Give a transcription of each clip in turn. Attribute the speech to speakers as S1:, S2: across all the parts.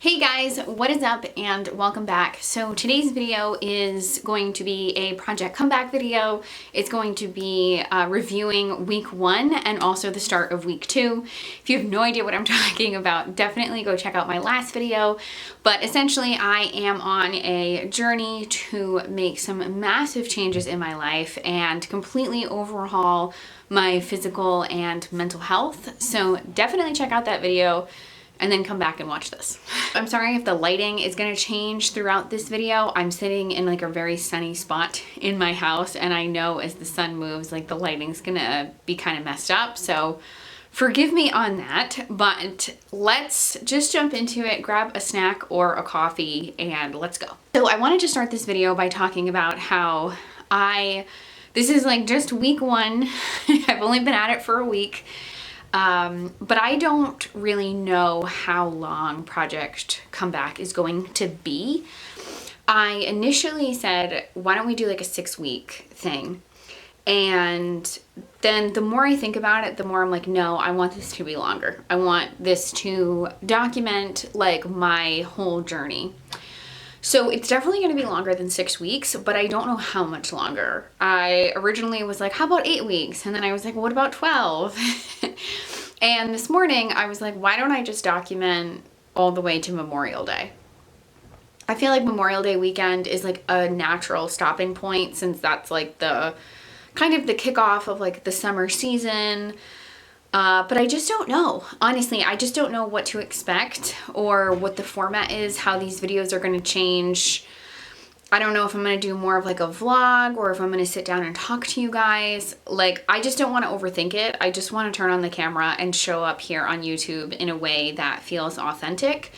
S1: Hey guys, what is up and welcome back. So today's video is going to be a project comeback video. It's going to be reviewing week 1 and also the start of week 2. If you have no idea what I'm talking about, definitely go check out my last video. But essentially I am on a journey to make some massive changes in my life and completely overhaul my physical and mental health. So definitely check out that video and then come back and watch this. I'm sorry if the lighting is gonna change throughout this video. I'm sitting in like a very sunny spot in my house, and I know as the sun moves, like the lighting's gonna be kind of messed up. So forgive me on that, but let's just jump into it, grab a snack or a coffee, and let's go. So I wanted to start this video by talking about how this is like just week 1. I've only been at it for a week. But I don't really know how long Project Comeback is going to be. I initially said, why don't we do like a 6-week thing? And then the more I think about it, the more I'm like, no, I want this to be longer. I want this to document like my whole journey. So it's definitely going to be longer than 6 weeks, but I don't know how much longer. I originally was like, how about 8 weeks? And then I was like, what about 12? And this morning I was like, why don't I just document all the way to Memorial Day? I feel like Memorial Day weekend is like a natural stopping point, since that's like the kind of the kickoff of like the summer season. But I just don't know. Honestly, I just don't know what to expect or what the format is, how these videos are going to change. I don't know if I'm going to do more of like a vlog or if I'm going to sit down and talk to you guys. Like, I just don't want to overthink it. I just want to turn on the camera and show up here on YouTube in a way that feels authentic.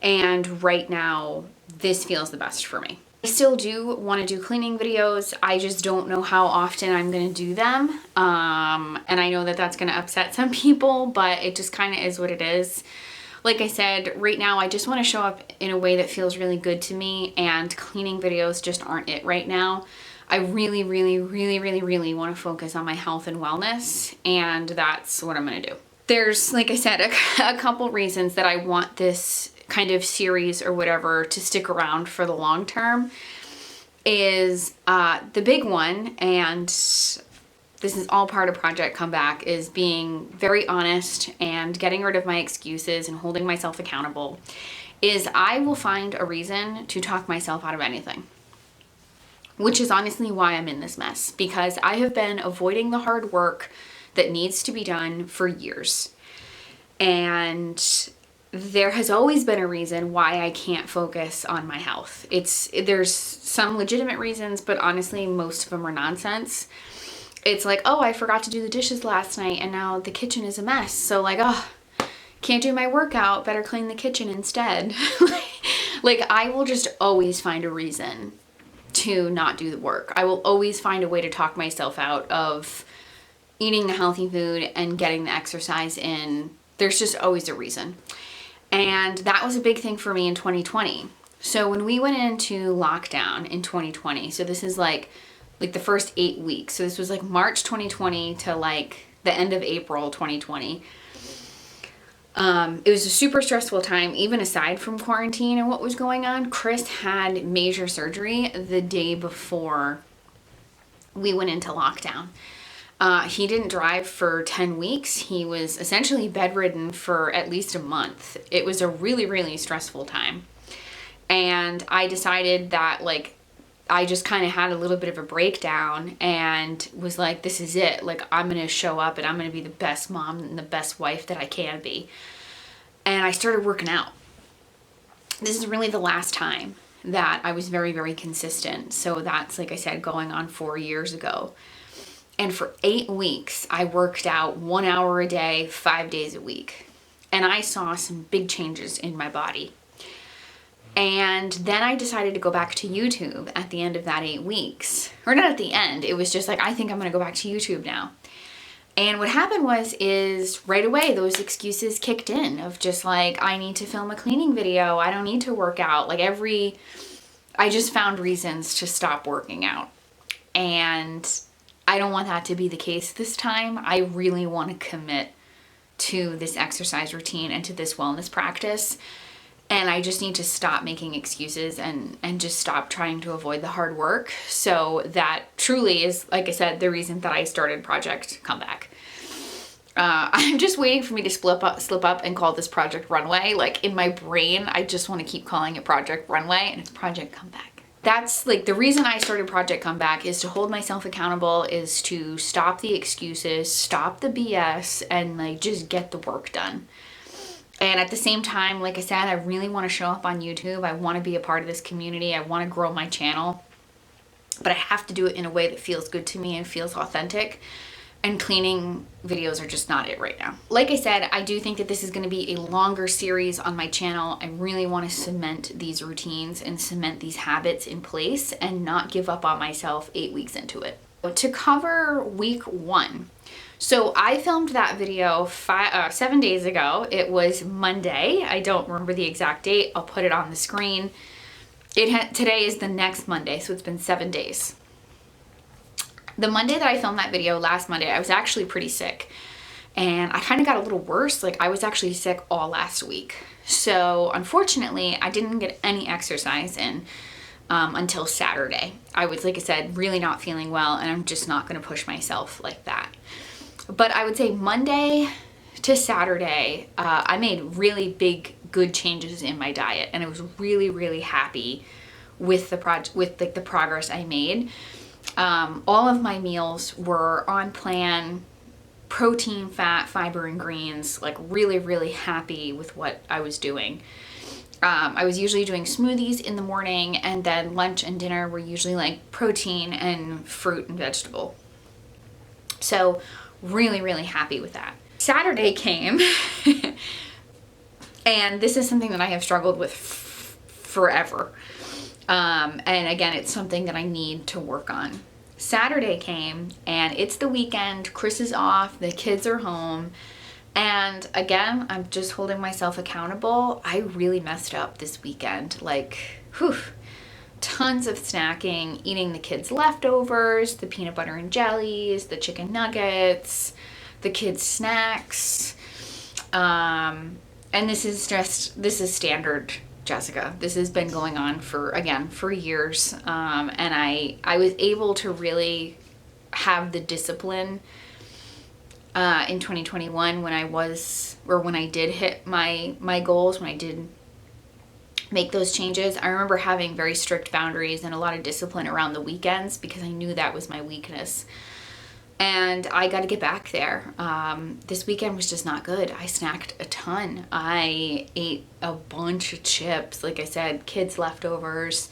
S1: And right now, this feels the best for me. I still do want to do cleaning videos. I just don't know how often I'm going to do them. And I know that that's going to upset some people, but it just kind of is what it is. Like I said, right now I just want to show up in a way that feels really good to me, and cleaning videos just aren't it right now. I really want to focus on my health and wellness, and that's what I'm going to do. There's, like I said, a couple reasons that I want this kind of series or whatever to stick around for the long term. Is the big one, and this is all part of Project Comeback, is being very honest and getting rid of my excuses and holding myself accountable. Is I will find a reason to talk myself out of anything, which is honestly why I'm in this mess, because I have been avoiding the hard work that needs to be done for years. And there has always been a reason why I can't focus on my health. There's some legitimate reasons, but honestly, most of them are nonsense. It's like, oh, I forgot to do the dishes last night and now the kitchen is a mess. So like, oh, can't do my workout, better clean the kitchen instead. Like, I will just always find a reason to not do the work. I will always find a way to talk myself out of eating the healthy food and getting the exercise in. There's just always a reason. And that was a big thing for me in 2020. So when we went into lockdown in 2020, so this is like the first 8 weeks. So this was like March 2020 to like the end of April 2020. It was a super stressful time, even aside from quarantine and what was going on. Chris had major surgery the day before we went into lockdown. He didn't drive for 10 weeks. He was essentially bedridden for at least a month. It was a really stressful time. And I decided that like, I just kind of had a little bit of a breakdown and was like, this is it. Like, I'm going to show up and I'm going to be the best mom and the best wife that I can be. And I started working out. This is really the last time that I was very consistent. So that's, like I said, going on 4 years ago. And for 8 weeks, I worked out 1 hour a day, 5 days a week. And I saw some big changes in my body. And then I decided to go back to YouTube at the end of that 8 weeks. Or not at the end, it was just like, I think I'm gonna go back to YouTube now. And what happened is right away, those excuses kicked in of just like, I need to film a cleaning video. I don't need to work out. Like I just found reasons to stop working out. And I don't want that to be the case this time. I really want to commit to this exercise routine and to this wellness practice. And I just need to stop making excuses and just stop trying to avoid the hard work. So that truly is, like I said, the reason that I started Project Comeback. I'm just waiting for me to slip up and call this Project Runway. Like in my brain, I just want to keep calling it Project Runway, and it's Project Comeback. That's like the reason I started Project Comeback, is to hold myself accountable, is to stop the excuses, stop the BS, and like just get the work done. And at the same time, like I said, I really want to show up on YouTube. I want to be a part of this community. I want to grow my channel, but I have to do it in a way that feels good to me and feels authentic. And cleaning videos are just not it right now. Like I said, I do think that this is going to be a longer series on my channel. I really want to cement these routines and cement these habits in place and not give up on myself 8 weeks into it. To cover week 1. So I filmed that video 7 days ago. It was Monday. I don't remember the exact date. I'll put it on the screen. Today is the next Monday, so it's been 7 days. The Monday that I filmed that video, last Monday, I was actually pretty sick. And I kind of got a little worse. Like I was actually sick all last week. So unfortunately, I didn't get any exercise in until Saturday. I was, like I said, really not feeling well, and I'm just not going to push myself like that. But I would say Monday to Saturday, I made really big, good changes in my diet, and I was really, really happy with the progress I made. All of my meals were on plan, protein, fat, fiber, and greens, like really, really happy with what I was doing. I was usually doing smoothies in the morning, and then lunch and dinner were usually like protein and fruit and vegetable. So really, really happy with that. Saturday came, and this is something that I have struggled with forever. And again, it's something that I need to work on. Saturday came, and it's the weekend. Chris is off, the kids are home, and again, I'm just holding myself accountable. I really messed up this weekend. Like, whew, tons of snacking, eating the kids' leftovers, the peanut butter and jellies, the chicken nuggets, the kids' snacks. And this is standard Jessica. This has been going on for years. And I was able to really have the discipline in 2021 when I did hit my goals, when I did make those changes. I remember having very strict boundaries and a lot of discipline around the weekends because I knew that was my weakness. And I got to get back there. This weekend was just not good. I snacked a ton. I ate a bunch of chips, like I said, kids' leftovers,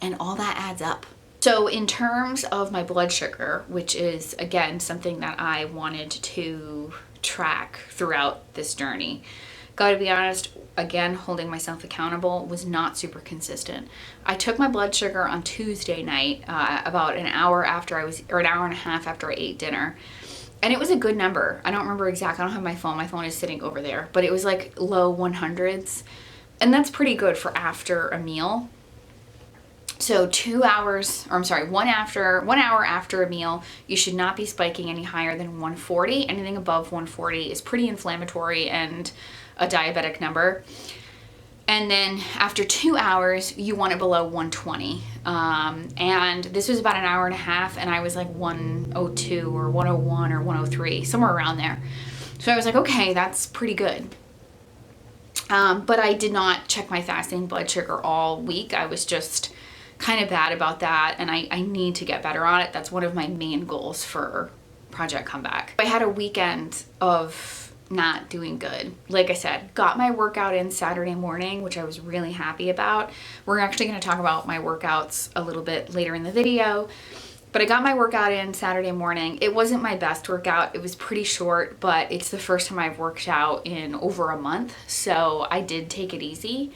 S1: and all that adds up. So in terms of my blood sugar, which is, again, something that I wanted to track throughout this journey, gotta be honest, again, holding myself accountable, was not super consistent. I took my blood sugar on Tuesday night, about an hour and a half after I ate dinner. And it was a good number. I don't remember exactly. I don't have my phone. My phone is sitting over there. But it was like low 100s. And that's pretty good for after a meal. So 1 hour after a meal, you should not be spiking any higher than 140. Anything above 140 is pretty inflammatory and a diabetic number. And then after 2 hours, you want it below 120. And this was about an hour and a half, and I was like 102 or 101 or 103, somewhere around there. So I was like, okay, that's pretty good. But I did not check my fasting blood sugar all week. I was just kind of bad about that, and I need to get better on it. That's one of my main goals for Project Comeback. I had a weekend of not doing good. Like I said, got my workout in Saturday morning, which I was really happy about. We're actually going to talk about my workouts a little bit later in the video, but I got my workout in Saturday morning. It wasn't my best workout. It was pretty short, but it's the first time I've worked out in over a month, so I did take it easy.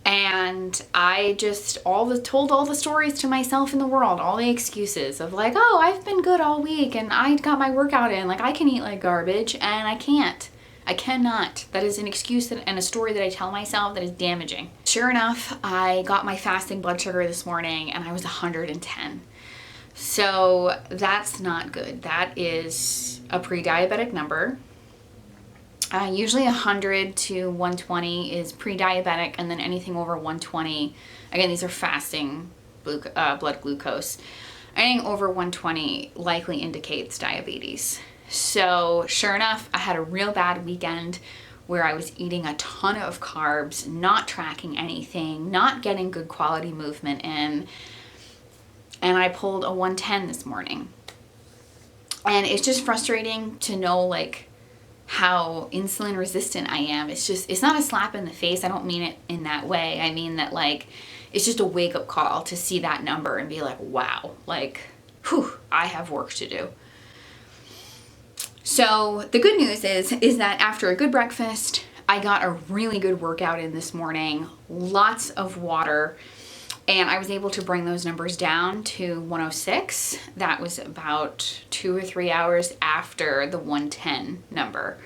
S1: And I just told all the stories to myself in the world, all the excuses of like, oh, I've been good all week and I got my workout in, like I can eat like garbage, and I can't. I cannot. That is an excuse and a story that I tell myself that is damaging. Sure enough, I got my fasting blood sugar this morning and I was 110. So that's not good. That is a pre-diabetic number. Usually 100 to 120 is pre-diabetic, and then anything over 120, again, these are fasting blood glucose. Anything over 120 likely indicates diabetes. So sure enough, I had a real bad weekend where I was eating a ton of carbs, not tracking anything, not getting good quality movement in, and I pulled a 110 this morning. And it's just frustrating to know like how insulin resistant I am. It's not a slap in the face. I don't mean it in that way. I mean that like, it's just a wake up call to see that number and be like, wow, like, whew, I have work to do. So the good news is that after a good breakfast, I got a really good workout in this morning, lots of water, and I was able to bring those numbers down to 106. That was about 2 or 3 hours after the 110 number.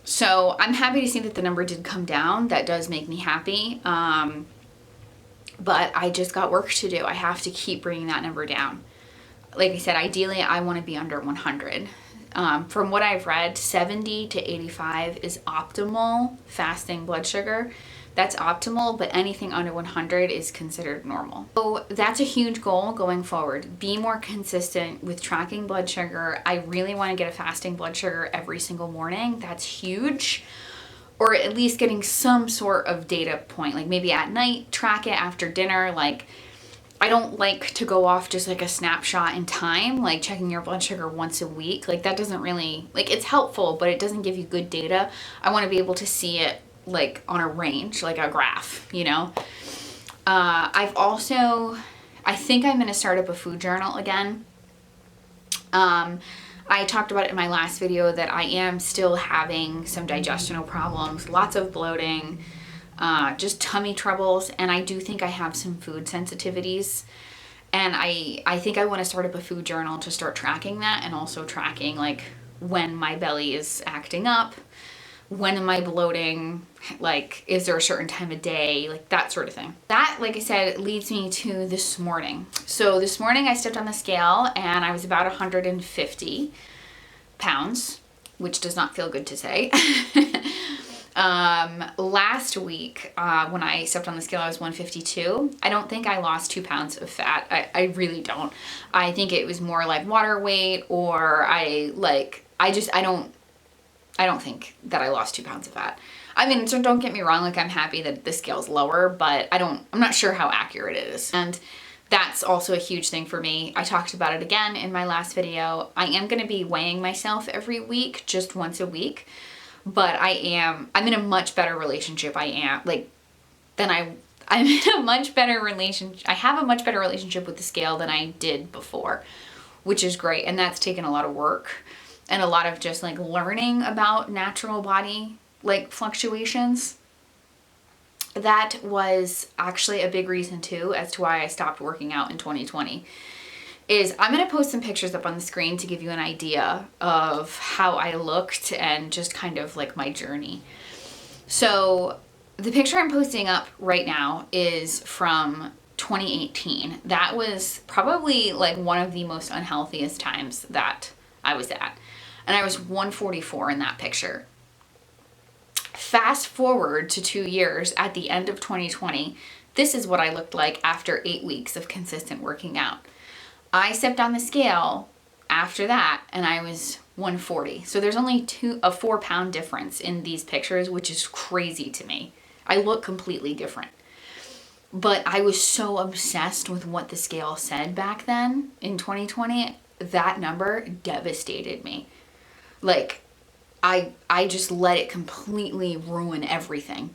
S1: So I'm happy to see that the number did come down. That does make me happy. But I just got work to do. I have to keep bringing that number down. Like I said, ideally I want to be under 100. From what I've read, 70 to 85 is optimal fasting blood sugar. That's optimal, but anything under 100 is considered normal. So that's a huge goal going forward. Be more consistent with tracking blood sugar. I really want to get a fasting blood sugar every single morning. That's huge. Or at least getting some sort of data point, like maybe at night, track it after dinner. Like, I don't like to go off just like a snapshot in time, like checking your blood sugar once a week. Like that doesn't really, like it's helpful, but it doesn't give you good data. I want to be able to see it like on a range, like a graph, you know? I think I'm going to start up a food journal again. I talked about it in my last video that I am still having some digestional problems, lots of bloating, just tummy troubles, and I do think I have some food sensitivities. And I think I want to start up a food journal to start tracking that, and also tracking like when my belly is acting up, when am I bloating, like is there a certain time of day, like that sort of thing. That, like I said, leads me to this morning. So this morning I stepped on the scale and I was about 150 pounds, which does not feel good to say. Last week, when I stepped on the scale, I was 152. I don't think I lost 2 pounds of fat. I really don't. I think it was more like water weight, or I don't think that I lost 2 pounds of fat. I mean, so don't get me wrong, like I'm happy that the scale's lower, but I'm not sure how accurate it is. And that's also a huge thing for me. I talked about it again in my last video. I am going to be weighing myself every week, just once a week. But I'm in a much better relationship. I'm in a much better relationship. I have a much better relationship with the scale than I did before, which is great. And that's taken a lot of work and a lot of just like learning about natural body like fluctuations. That was actually a big reason too as to why I stopped working out in 2020. I'm going to post some pictures up on the screen to give you an idea of how I looked and just kind of like my journey. So the picture I'm posting up right now is from 2018. That was probably like one of the most unhealthiest times that I was at. And I was 144 in that picture. Fast forward to 2 years at the end of 2020, this is what I looked like after 8 weeks of consistent working out. I stepped on the scale after that and I was 140. So there's only a 4 pound difference in these pictures, which is crazy to me. I look completely different. But I was so obsessed with what the scale said back then in 2020, that number devastated me. Like, I just let it completely ruin everything.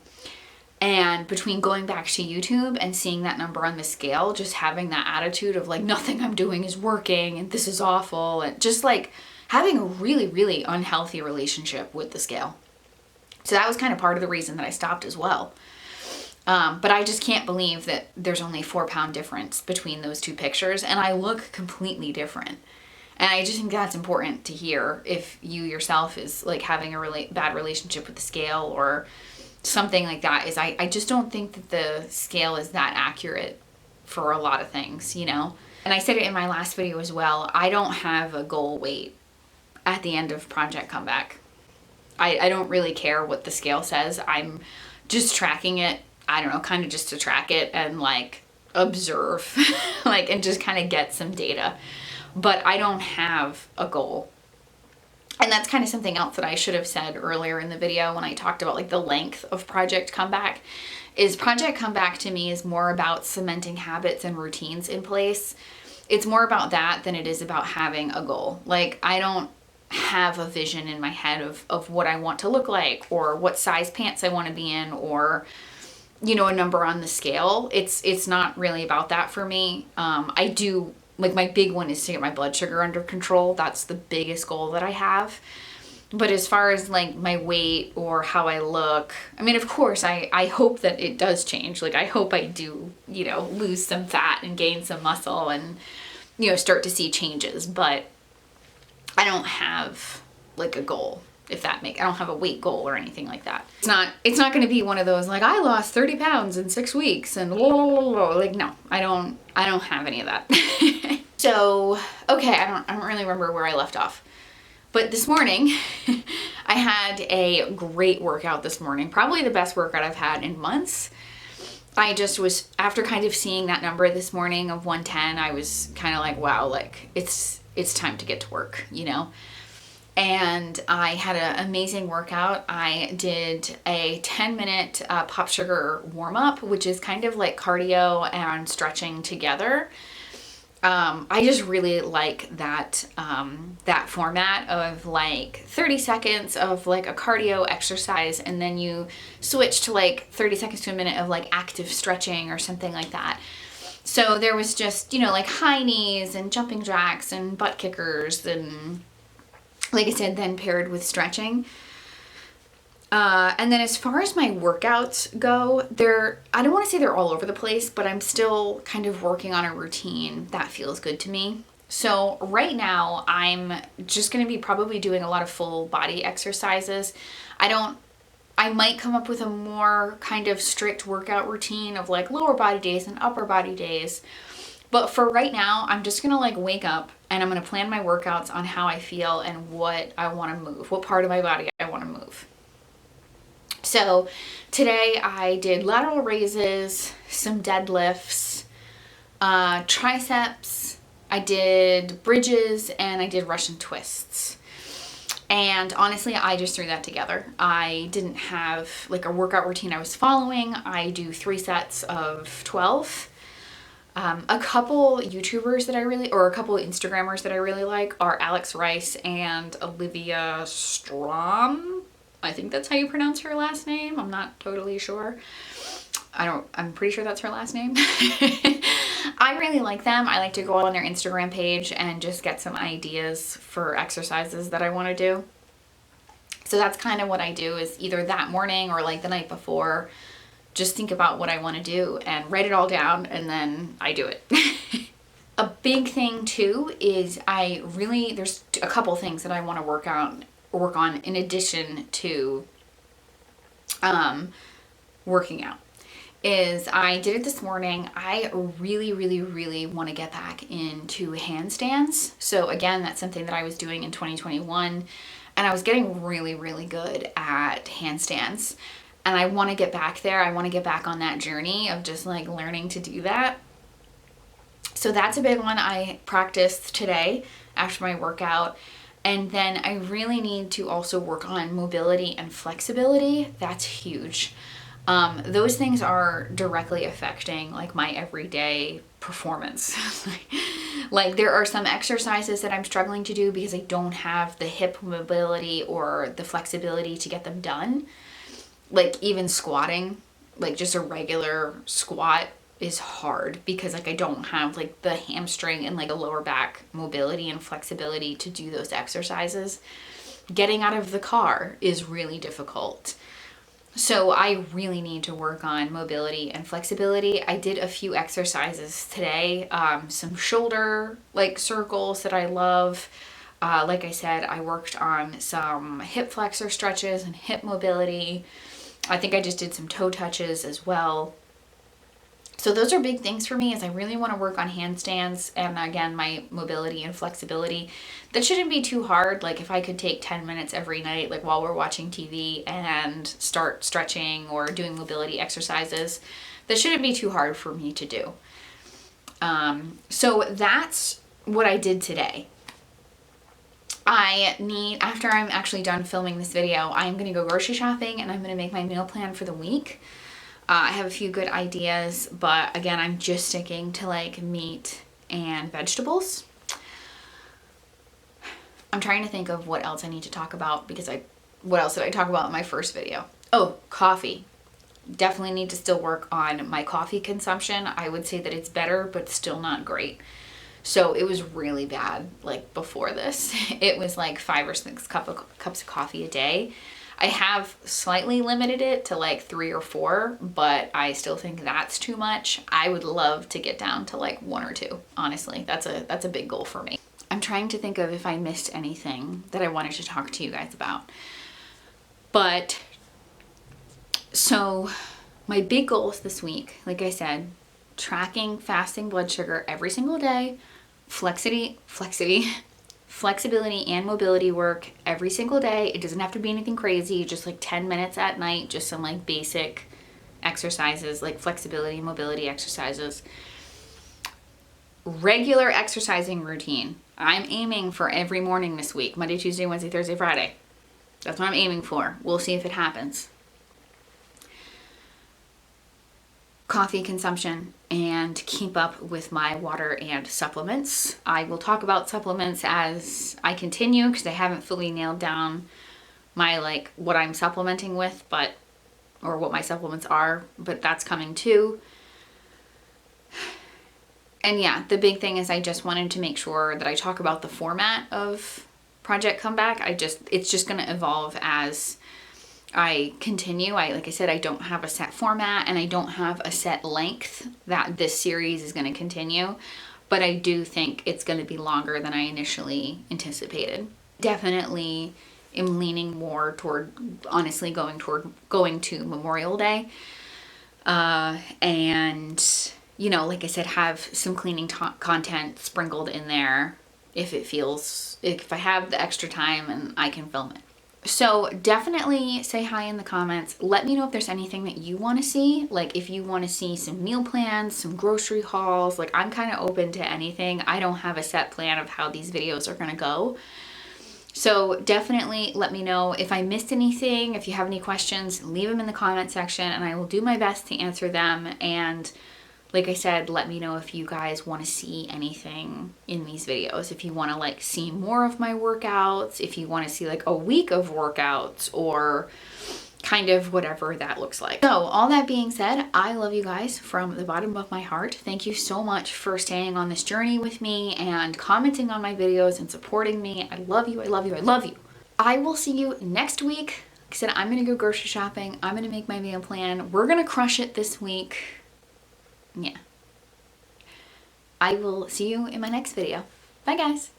S1: And between going back to YouTube and seeing that number on the scale, just having that attitude of like, nothing I'm doing is working and this is awful, and just like having a really, really unhealthy relationship with the scale. So that was kind of part of the reason that I stopped as well. But I just can't believe that there's only 4 pound difference between those two pictures and I look completely different. And I just think that's important to hear if you yourself is like having a really bad relationship with the scale or something like that. Is I just don't think that the scale is that accurate for a lot of things, you know? And I said it in my last video as well. I don't have a goal weight at the end of Project Comeback. I don't really care what the scale says. I'm just tracking it, I don't know, kind of just to track it and like observe, like, and just kind of get some data. But I don't have a goal. And that's kind of something else that I should have said earlier in the video when I talked about like the length of Project Comeback. Is Project Comeback to me is more about cementing habits and routines in place. It's more about that than it is about having a goal. Like, I don't have a vision in my head of what I want to look like, or what size pants I want to be in, or, you know, a number on the scale. It's not really about that for me. I do, like, my big one is to get my blood sugar under control. That's the biggest goal that I have. But as far as like my weight or how I look, I mean, of course, I hope that it does change. Like, I hope I do, you know, lose some fat and gain some muscle and, you know, start to see changes. But I don't have like a goal, if that makes, I don't have a weight goal or anything like that. It's not going to be one of those like, I lost 30 pounds in 6 weeks and like, no, I don't have any of that. So, okay, I don't really remember where I left off. But this morning, I had a great workout this morning. Probably the best workout I've had in months. I just was, after kind of seeing that number this morning of 110, I was kind of like, wow, like it's time to get to work, you know? And I had an amazing workout. I did a 10-minute pop sugar warm up, which is kind of like cardio and stretching together. I just really like that, that format of like 30 seconds of like a cardio exercise, and then you switch to like 30 seconds to a minute of like active stretching or something like that. So there was just, you know, like high knees and jumping jacks and butt kickers, and like I said, then paired with stretching. And then as far as my workouts go, I don't want to say they're all over the place, but I'm still kind of working on a routine that feels good to me. So right now I'm just going to be probably doing a lot of full body exercises. I might come up with a more kind of strict workout routine of like lower body days and upper body days. But for right now, I'm just going to like wake up and I'm going to plan my workouts on how I feel and what I want to move, what part of my body I want to move. So today I did lateral raises, some deadlifts, triceps, I did bridges, and I did Russian twists. And honestly, I just threw that together. I didn't have like a workout routine I was following. I do 3 sets of 12. A couple YouTubers that I really, or a couple Instagrammers that I really like are Alex Rice and Olivia Strom. I think that's how you pronounce her last name. I'm not totally sure. I'm pretty sure that's her last name. I really like them. I like to go on their Instagram page and just get some ideas for exercises that I want to do. So that's kind of what I do, is either that morning or like the night before, just think about what I want to do and write it all down, and then I do it. A big thing too is there's a couple things that I want to work on in addition to working out. Is I did it this morning. I really, really, really want to get back into handstands. So again, that's something that I was doing in 2021, and I was getting really, really good at handstands. And I want to get back there. I want to get back on that journey of just like learning to do that. So that's a big one. I practiced today after my workout. And then I really need to also work on mobility and flexibility. That's huge. Those things are directly affecting like my everyday performance. Like there are some exercises that I'm struggling to do because I don't have the hip mobility or the flexibility to get them done. Like even squatting, like just a regular squat is hard because like I don't have like the hamstring and like a lower back mobility and flexibility to do those exercises. Getting out of the car is really difficult. So I really need to work on mobility and flexibility. I did a few exercises today, some shoulder like circles that I love. Like I said, I worked on some hip flexor stretches and hip mobility. I think I just did some toe touches as well. So those are big things for me, is I really want to work on handstands and again, my mobility and flexibility. That shouldn't be too hard. Like if I could take 10 minutes every night, like while we're watching TV, and start stretching or doing mobility exercises, that shouldn't be too hard for me to do. So that's what I did today. After I'm actually done filming this video, I'm going to go grocery shopping and I'm going to make my meal plan for the week. I have a few good ideas, but again, I'm just sticking to like meat and vegetables. I'm trying to think of what else I need to talk about, because what else did I talk about in my first video? Oh, coffee. Definitely need to still work on my coffee consumption. I would say that it's better, but still not great. So it was really bad, like before this. It was like 5 or 6 cups of coffee a day. I have slightly limited it to like 3 or 4, but I still think that's too much. I would love to get down to like 1 or 2. Honestly, that's a big goal for me. I'm trying to think of if I missed anything that I wanted to talk to you guys about. But so my big goals this week, like I said, tracking fasting blood sugar every single day, flexibility and mobility work every single day. It doesn't have to be anything crazy, just like 10 minutes at night, just some like basic exercises, like flexibility and mobility exercises. Regular exercising routine. I'm aiming for every morning this week, Monday, Tuesday, Wednesday, Thursday, Friday. That's what I'm aiming for. We'll see if it happens. Coffee consumption, and keep up with my water and supplements. I will talk about supplements as I continue, because I haven't fully nailed down my like what I'm supplementing with, or what my supplements are, but that's coming too. And yeah, the big thing is I just wanted to make sure that I talk about the format of Project Comeback. It's just going to evolve as I continue. Like I said, I don't have a set format and I don't have a set length that this series is going to continue, but I do think it's going to be longer than I initially anticipated. Definitely am leaning more toward, honestly, going to Memorial Day. And, you know, like I said, have some cleaning content sprinkled in there if I have the extra time and I can film it. So definitely say hi in the comments. Let me know if there's anything that you want to see. Like if you want to see some meal plans, some grocery hauls, like I'm kind of open to anything. I don't have a set plan of how these videos are going to go. So definitely let me know if I missed anything. If you have any questions, leave them in the comment section and I will do my best to answer them. And like I said, let me know if you guys want to see anything in these videos. If you want to like see more of my workouts, if you want to see like a week of workouts, or kind of whatever that looks like. So all that being said, I love you guys from the bottom of my heart. Thank you so much for staying on this journey with me and commenting on my videos and supporting me. I love you, I love you, I love you. I will see you next week. Like I said, I'm going to go grocery shopping. I'm going to make my meal plan. We're going to crush it this week. Yeah. I will see you in my next video. Bye guys.